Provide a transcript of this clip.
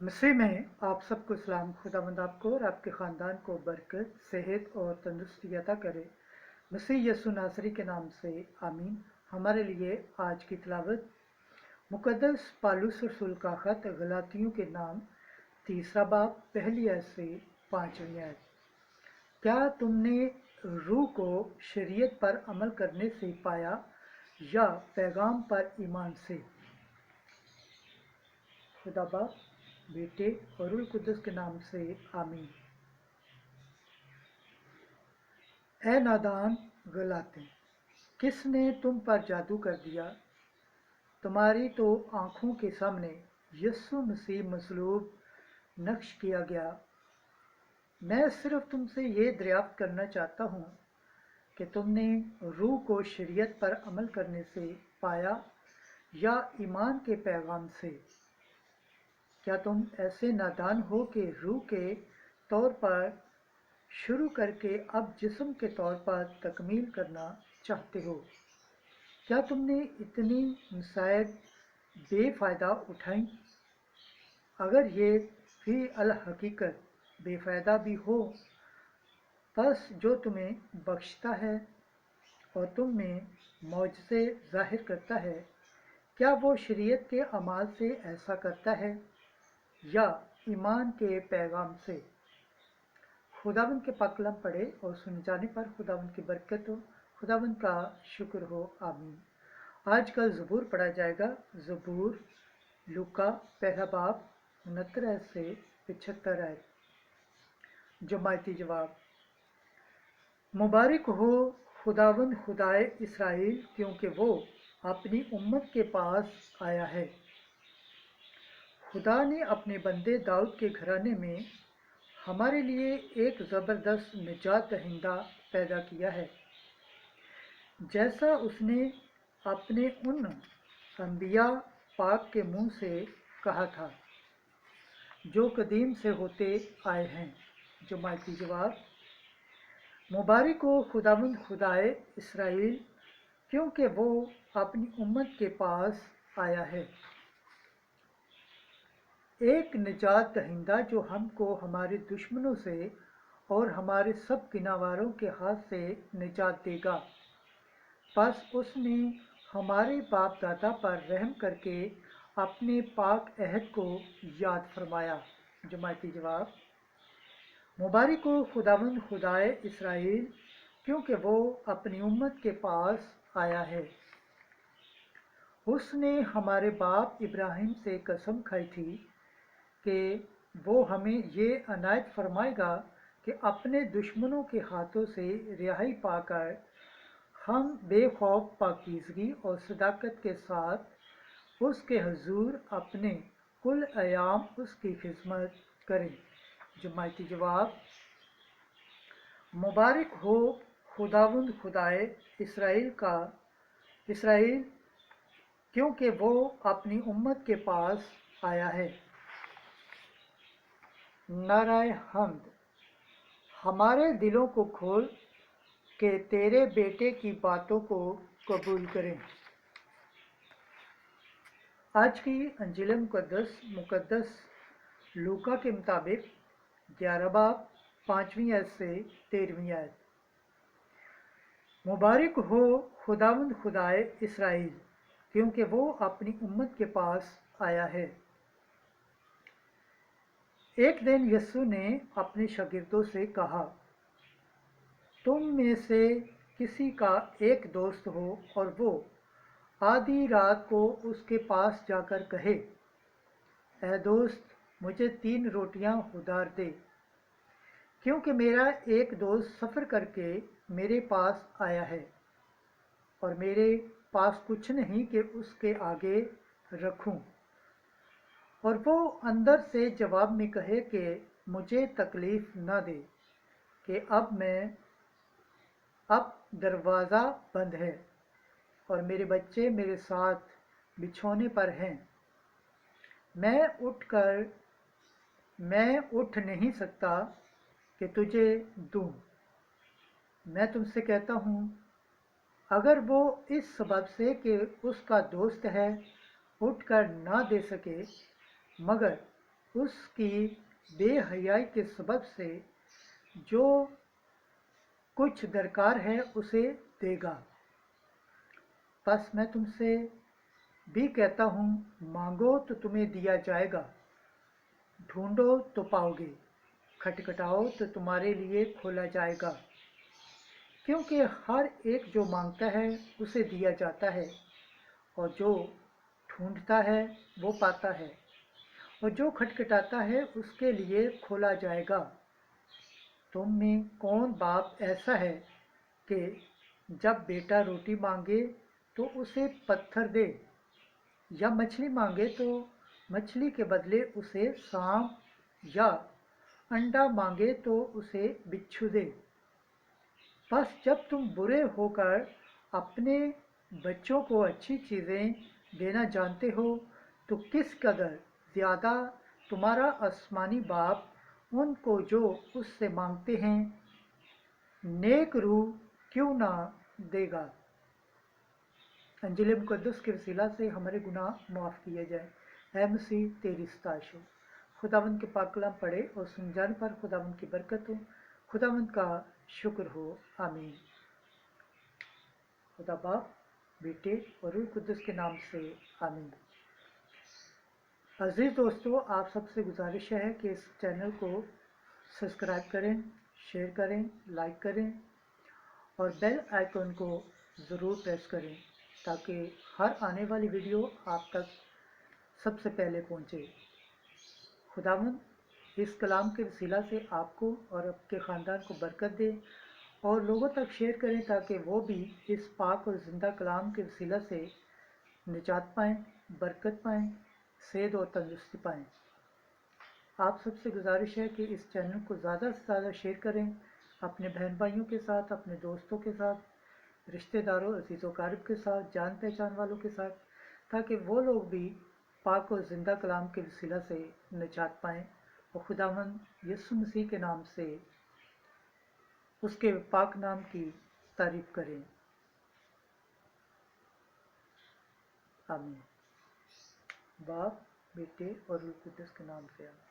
मसीह में आप सबको सलाम। खुदावंद आपको और आपके ख़ानदान को बरकत, सेहत और तंदुरुस्ती अता करे। मसीह यसु नासरी के नाम से आमीन। हमारे लिए आज की तिलावत मुक़द्दस पौलुस रसूल का ख़त गलातियों के नाम 3 बाब पहली आयत से 5वीं आयत। क्या तुमने रूह को शरीयत पर अमल करने से पाया या पैगाम पर ईमान से? खुदा बाप, बेटे और रूह कुद्दुस के नाम से आमीन। ऐ नादान गलाते, किसने तुम पर जादू कर दिया? तुम्हारी तो आँखों के सामने यीशु मसीह मसलूब नक्श किया गया। मैं सिर्फ तुमसे ये दरियाफ्त करना चाहता हूँ कि तुमने रूह को शरीयत पर अमल करने से पाया या ईमान के पैगाम से? क्या तुम ऐसे नादान हो कि रूह के तौर पर शुरू करके अब जिस्म के तौर पर तकमील करना चाहते हो? क्या तुमने इतनी मसाइब बेफ़ायदा उठाई? अगर ये फी अल हकीकत बेफ़ायदा भी हो, बस जो तुम्हें बख्शता है और तुम में मौजज़े ज़ाहिर करता है, क्या वो शरीयत के अमाल से ऐसा करता है या ईमान के पैगाम से? खुदावंद के पाक कलाम पढ़े और सुन जाने पर खुदावंद की बरकत हो, खुदावंद का शुक्र हो। आमीन। आज कल ज़बूर पढ़ा जाएगा। ज़बूर लूका पहला बाब 69 से 75 आयत। जमायती जवाब। मुबारक हो खुदावंद खुदाए इसराइल, क्योंकि वो अपनी उम्मत के पास आया है। खुदा ने अपने बंदे दाऊद के घराने में हमारे लिए एक ज़बरदस्त निजात दहिंदा पैदा किया है, जैसा उसने अपने उन अंबिया पाक के मुंह से कहा था जो कदीम से होते आए हैं। जमायती जवाब। मुबारक हो खुदावंद खुदाए इसराइल, क्योंकि वो अपनी उम्मत के पास आया है। एक निजात दहिंदा जो हमको हमारे दुश्मनों से और हमारे सब किनावारों के हाथ से निजात देगा। बस उसने हमारे बाप दादा पर रहम करके अपने पाक अहद को याद फरमाया। जमायती जवाब। मुबारक हो खुदावंद खुदाए इसराइल, क्योंकि वो अपनी उम्मत के पास आया है। उसने हमारे बाप इब्राहिम से कसम खाई थी कि वो हमें ये अनायत फरमाएगा कि अपने दुश्मनों के हाथों से रिहाई पाकर हम बेखौफ पाकीज़गी और सदाकत के साथ उसके हुजूर अपने कुल अयाम उसकी खिदमत करें। जमायती जवाब। मुबारक हो खुदावंद खुदाए इसराइल, क्योंकि वो अपनी उम्मत के पास आया है। नाराय हम्द। हमारे दिलों को खोल के तेरे बेटे की बातों को कबूल करें। आज की अंजील मुकद्दस लूका के मुताबिक 11 बाब 5वीं आयत से 13वीं आयत। मुबारक हो खुदावंद खुदाए इसराइल, क्योंकि वो अपनी उम्मत के पास आया है। एक दिन यीशु ने अपने शागिर्दों से कहा, तुम में से किसी का एक दोस्त हो और वो आधी रात को उसके पास जाकर कहे, ऐ दोस्त, मुझे 3 रोटियां उधार दे, क्योंकि मेरा एक दोस्त सफ़र करके मेरे पास आया है और मेरे पास कुछ नहीं कि उसके आगे रखूं। और वो अंदर से जवाब में कहे कि मुझे तकलीफ़ न दे कि अब दरवाज़ा बंद है और मेरे बच्चे मेरे साथ बिछौने पर हैं। मैं उठ नहीं सकता कि तुझे दूं। मैं तुमसे कहता हूँ, अगर वो इस सबब से कि उसका दोस्त है उठकर ना दे सके, मगर उसकी बेहयाई के सबब से जो कुछ दरकार है उसे देगा। बस मैं तुमसे भी कहता हूँ, मांगो तो तुम्हें दिया जाएगा, ढूंढो तो पाओगे, खटखटाओ तो तुम्हारे लिए खोला जाएगा। क्योंकि हर एक जो मांगता है उसे दिया जाता है, और जो ढूंढता है वो पाता है, और जो खटखटाता है उसके लिए खोला जाएगा। तुम में कौन बाप ऐसा है कि जब बेटा रोटी मांगे तो उसे पत्थर दे, या मछली मांगे तो मछली के बदले उसे सांप, या अंडा मांगे तो उसे बिच्छू दे? बस जब तुम बुरे होकर अपने बच्चों को अच्छी चीज़ें देना जानते हो, तो किस कदर ज़्यादा तुम्हारा आसमानी बाप उनको जो उससे मांगते हैं नेक रूह क्यों ना देगा। अंजिल मुक़द्दस के वसीला से हमारे गुनाह माफ़ किए जाए। ऐ मसीह तेरी सताइश हो। खुदावंद के पाक कलाम पढ़े और सुन जाने पर खुदावंद की बरकत हो। खुदावंद का शुक्र हो। आमीन। खुदा बाप, बेटे और रूह कुद्दस के नाम से आमीन। अजीज दोस्तों, आप सबसे गुजारिश है कि इस चैनल को सब्सक्राइब करें, शेयर करें, लाइक करें और बेल आइकन को ज़रूर प्रेस करें ताकि हर आने वाली वीडियो आप तक सबसे पहले पहुंचे। खुदावंद इस कलाम के वसीला से आपको और आपके ख़ानदान को बरकत दे, और लोगों तक शेयर करें ताकि वो भी इस पाक और ज़िंदा कलाम के वसीला से निजात पाएँ, बरकत पाएँ, सेहत और तंदुरुस्ती पाएँ। आप सबसे गुजारिश है कि इस चैनल को ज़्यादा से ज़्यादा शेयर करें अपने बहन भाइयों के साथ, अपने दोस्तों के साथ, रिश्तेदारों, अजीज़ क़रीब के साथ, जान पहचान वालों के साथ, ताकि वो लोग भी पाक और ज़िंदा कलाम के वसीला से निजात पाएँ और खुदावंद यीशु मसीह के नाम से उसके पाक नाम की तारीफ़ करें। आमीन। बाप, बेटे और रूह कुद्दस के नाम से आमीन।